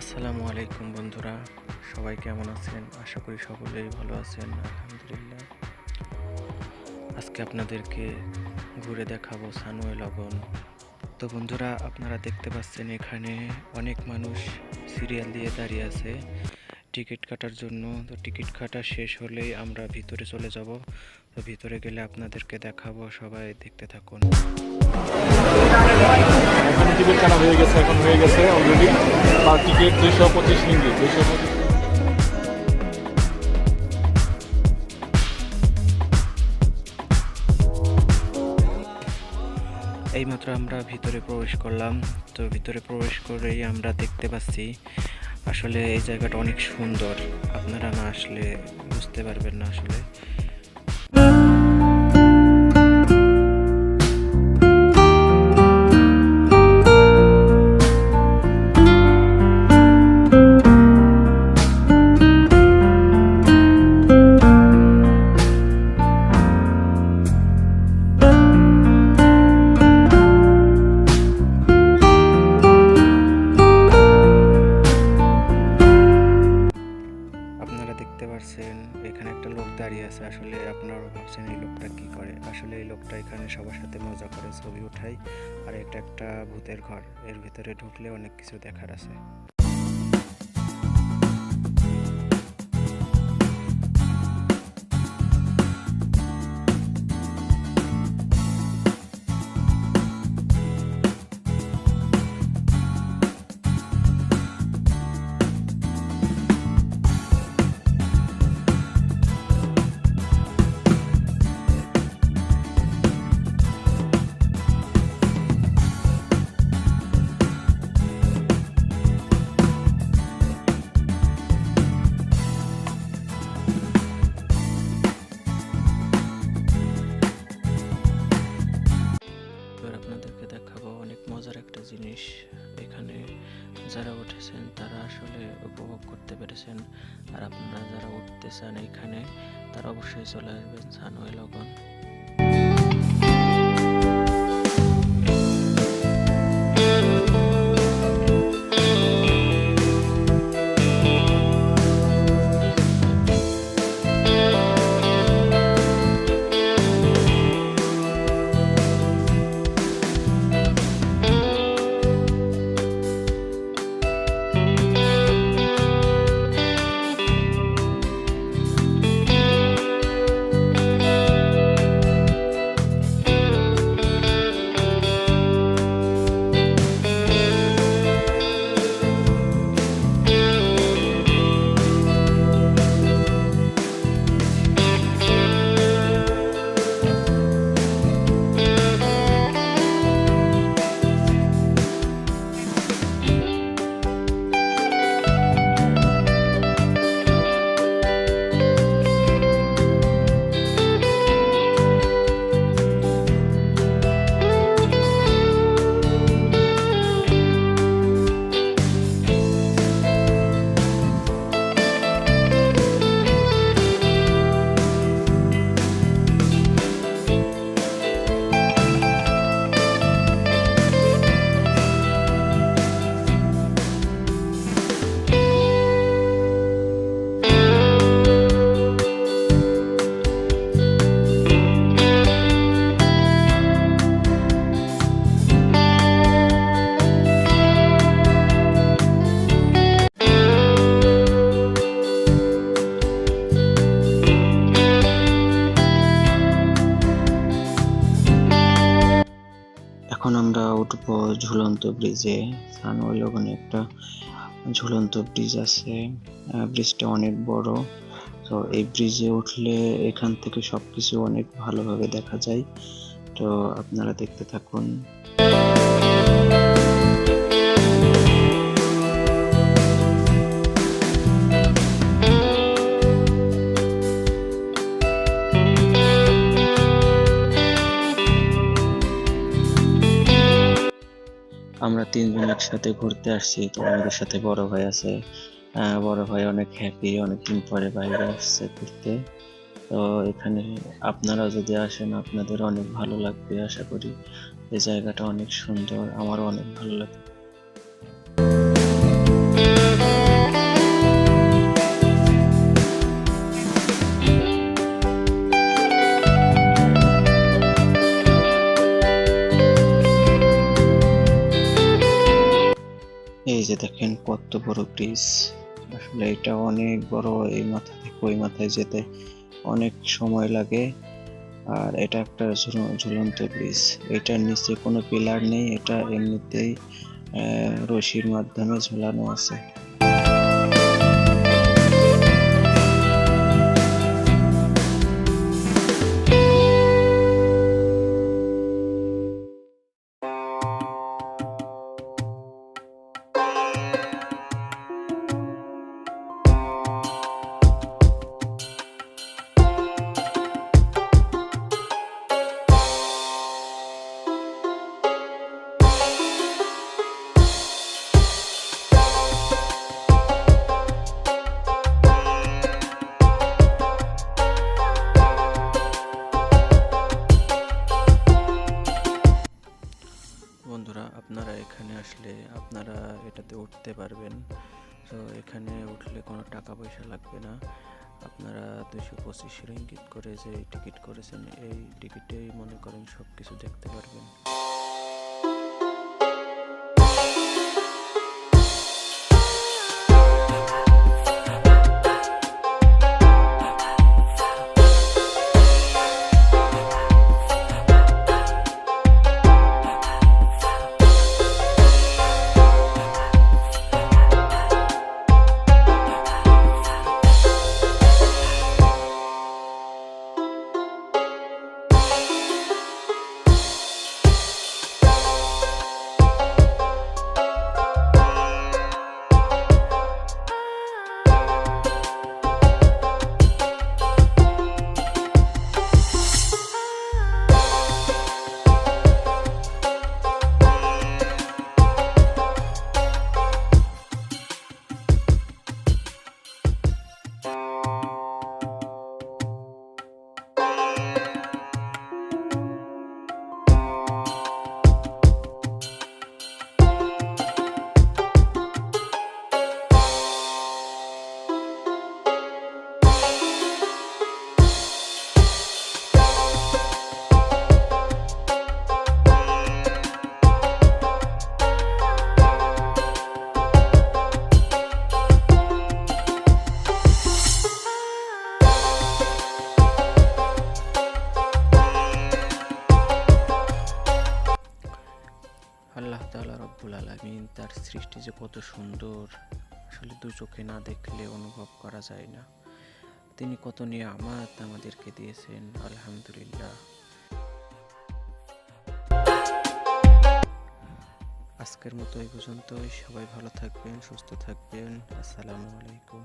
আসসালামু আলাইকুম বন্ধুরা, সবাই কেমন আছেন? আশা করি সকলেই ভালো আছেন। আলহামদুলিল্লাহ। আজকে আপনাদেরকে ঘুরে দেখাবো সানোয়ার লগন। তো বন্ধুরা, আপনারা দেখতে পাচ্ছেন এখানে অনেক মানুষ সিরিয়াল দিয়ে দাঁড়িয়ে আছে টিকিট কাটার জন্য। তো টিকিট কাটা শেষ হলেই আমরা ভিতরে চলে যাব। তো ভিতরে গেলে আপনাদেরকে দেখাবো, সবাই দেখতে থাকুন। এখানে টিকিট কাটা হয়ে গেছে, এখন হয়ে গেছে অলরেডি। পার টিকিট 225 রিঙ্গিত। এইমাত্র আমরা ভিতরে প্রবেশ করলাম। তো ভিতরে প্রবেশ করেই আমরা দেখতে পাচ্ছি আসলে এই জায়গাটা অনেক সুন্দর। আপনারা না আসলে বুঝতে পারবেন না আসলে। আপনারা দেখতে পাচ্ছেন এখানে একটা লোক দাঁড়িয়ে আছে। আসলে আপনারা ভাবছেন এই লোকটা কি করে। আসলে এই লোকটা এখানে সবার সাথে মজা করে, ছবি উঠায়। আর এটা একটা ভূতের ঘর, এর ভিতরে ঢুকলে অনেক কিছু দেখার আছে। এবার আপনাদেরকে দেখাবো অনেক মজার একটা জিনিস। এখানে যারা উঠেছেন তারা আসলে উপভোগ করতে পেরেছেন। আর আপনারা যারা উঠতে চান এখানে, তারা অবশ্যই চলে আসবেন সানোয়ার লগন। এখন আমরা উঠবো ঝুলন্ত ব্রিজে। সানোয়ার লগনে একটা ঝুলন্ত ব্রিজ আছে। ব্রিজটা অনেক বড়। তো এই ব্রিজে উঠলে এখান থেকে সবকিছু অনেক ভালোভাবে দেখা যায়। তো আপনারা দেখতে থাকুন। আমরা তিনজন একসাথে ঘুরতে আসছি। তো আমাদের সাথে বড় ভাই আছে। বড় ভাই অনেক হ্যাপি, অনেকদিন পরে বাইরে আসছে ঘুরতে। তো এখানে আপনারা যদি আসেন আপনাদের অনেক ভালো লাগবে আশা করি। এই জায়গাটা অনেক সুন্দর, আমারও অনেক ভালো লাগে। এই যে দেখেন কত বড় ব্রিজ। আসলে এটা অনেক বড়, এই মাথা থেকে ওই মাথায় যেতে অনেক সময় লাগে। আর এটা একটা ঝুলন্ত ব্রিজ। এটার নিচে কোনো পিলার নেই, এটা এমনিতেই রশির মাধ্যমে ঝুলানো আছে। বন্ধুরা, আপনারা এখানে আসলে আপনারা এটাতে উঠতে পারবেন। তো এখানে উঠলে কোনো টাকা পয়সা লাগবে না। আপনারা 225 রিঙ্গিত করে যে টিকিট করেছেন, এই টিকিটেই মনে করেন সব কিছু দেখতে পারবেন। আল্লাহ তাআলা রব্বুল আলামিন, তার সৃষ্টি যে কত সুন্দর, আসলে দু চোখে না দেখলে অনুভব করা যায় না। তিনি কত নিয়ামত আমাদেরকে দিয়েছেন, আলহামদুলিল্লাহ। আজকের মতো এই পর্যন্তই। সবাই ভালো থাকবেন, সুস্থ থাকবেন। আসসালামু আলাইকুম।